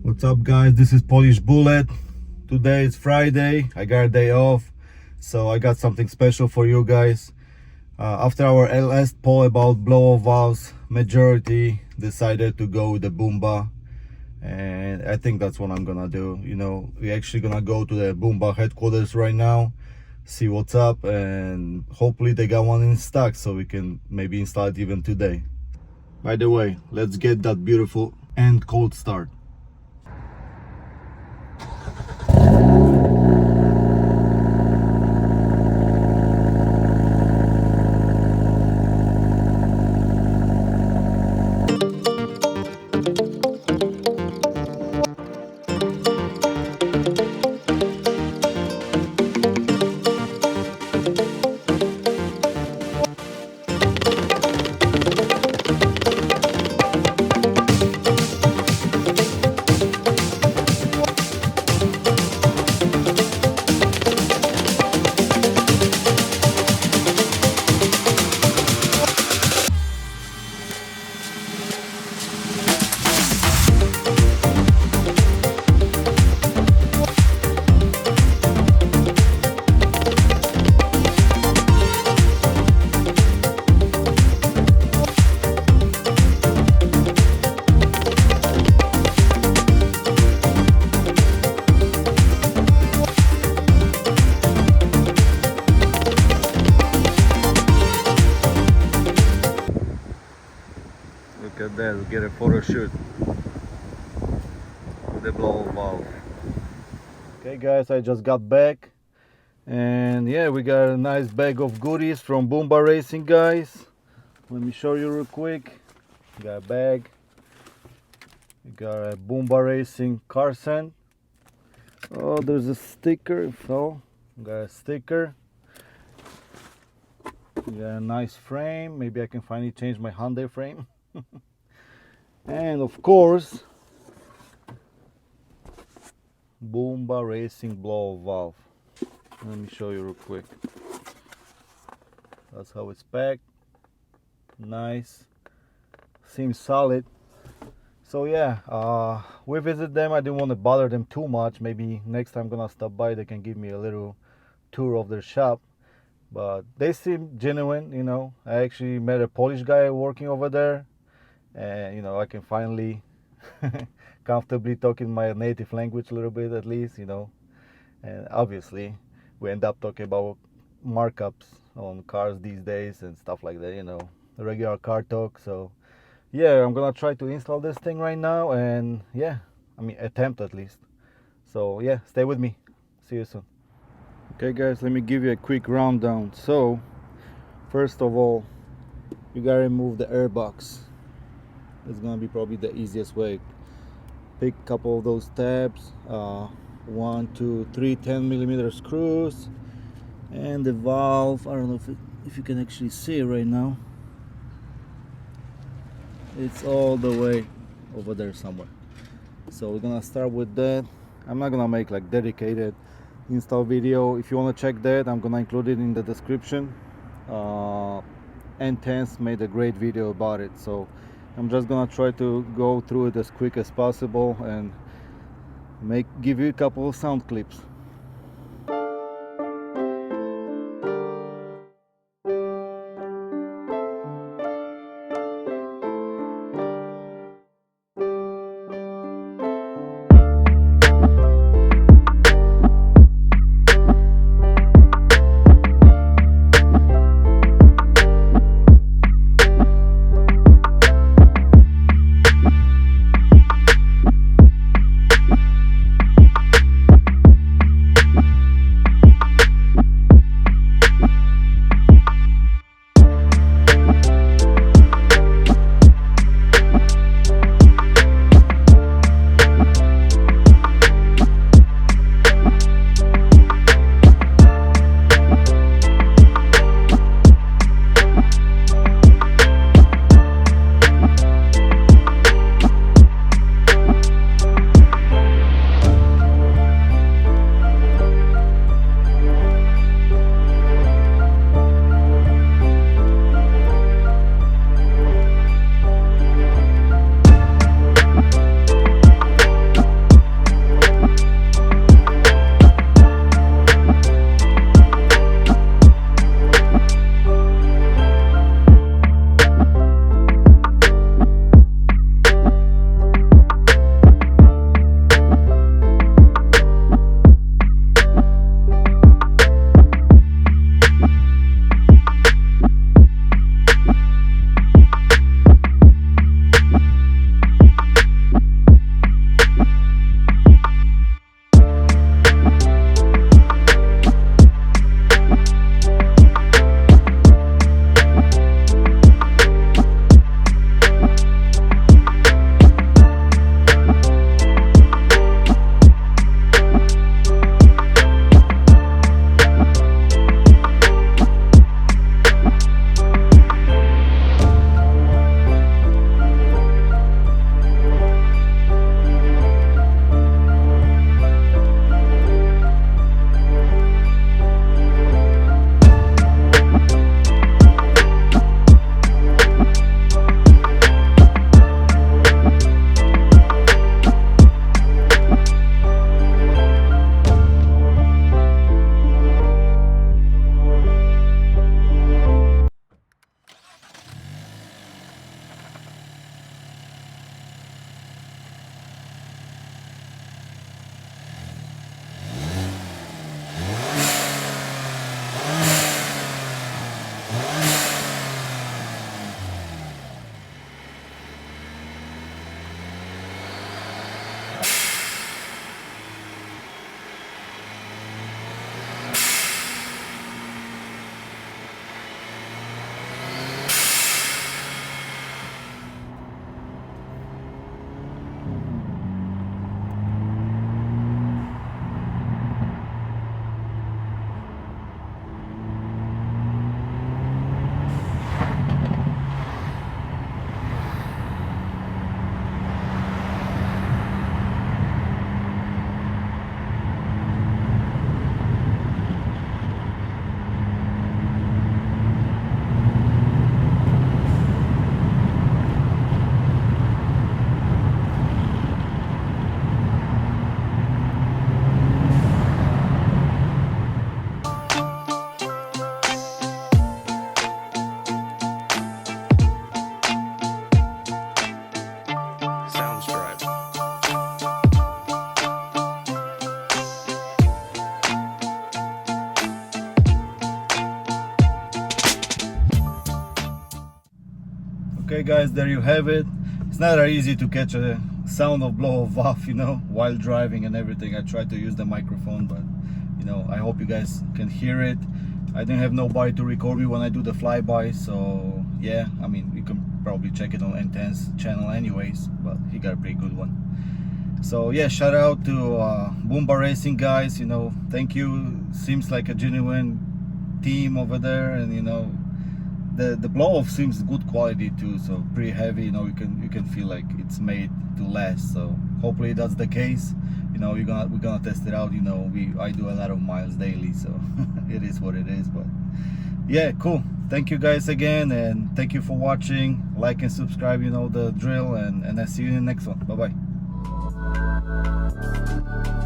What's up, guys? This is Polish Bullet. Today is Friday. I got a day off, so I got something special for you guys. After our last poll about blow-off valves, majority decided to go with the Boomba, and I think that's what I'm gonna do. We're actually gonna go to the Boomba headquarters right now, see what's up, and hopefully they got one in stock so we can maybe install it even today. By the way, let's get that beautiful and cold start. Look at that, we'll get a photo shoot with the blow-off valve. Okay guys, I just got back, and yeah, we got a nice bag of goodies from Boomba Racing, guys. Let me show you real quick. We got a bag. We got a Boomba Racing car scent. Oh, there's a sticker. So we got a sticker. We got a nice frame. Maybe I can finally change my Hyundai frame. And of course, Boomba Racing blow-off valve. Let me show you real quick. That's how it's packed. Nice, seems solid. So yeah, we visited them. I didn't want to bother them too much. Maybe next time I'm gonna stop by, they can give me a little tour of their shop. But they seem genuine. I actually met a Polish guy working over there, and I can finally comfortably talk in my native language a little bit, at least. And obviously we end up talking about markups on cars these days and stuff like that, regular car talk. So yeah, I'm gonna try to install this thing right now, and yeah, attempt at least. So yeah, stay with me. See you soon. Okay guys, let me give you a quick rundown. So first of all, you gotta remove the air box. It's gonna be probably the easiest way. Pick a couple of those tabs, 1, 2, 3 10mm screws, and the valve. I don't know if you can actually see it right now. It's all the way over there somewhere. So we're gonna start with that. I'm not gonna make like dedicated install video. If you want to check that, I'm gonna include it in the description. ENtense made a great video about it, so I'm just gonna try to go through it as quick as possible and give you a couple of sound clips. Okay guys, there you have it. It's not that easy to catch a sound of blow of valve, you know, while driving and everything. I tried to use the microphone, but you know, I hope you guys can hear it. I didn't have nobody to record me when I do the flyby, so yeah, I mean, you can probably check it on ENtense channel anyways, but he got a pretty good one. So yeah, shout out to Boomba Racing guys, you know, thank you. Seems like a genuine team over there, and you know, the blow off seems good quality too, so pretty heavy, you know, you can feel like it's made to last. So hopefully that's the case. You know, we're gonna test it out. You know, I do a lot of miles daily, so it is what it is. But yeah, cool. Thank you guys again, and thank you for watching. Like and subscribe, you know the drill, and I see you in the next one. Bye bye.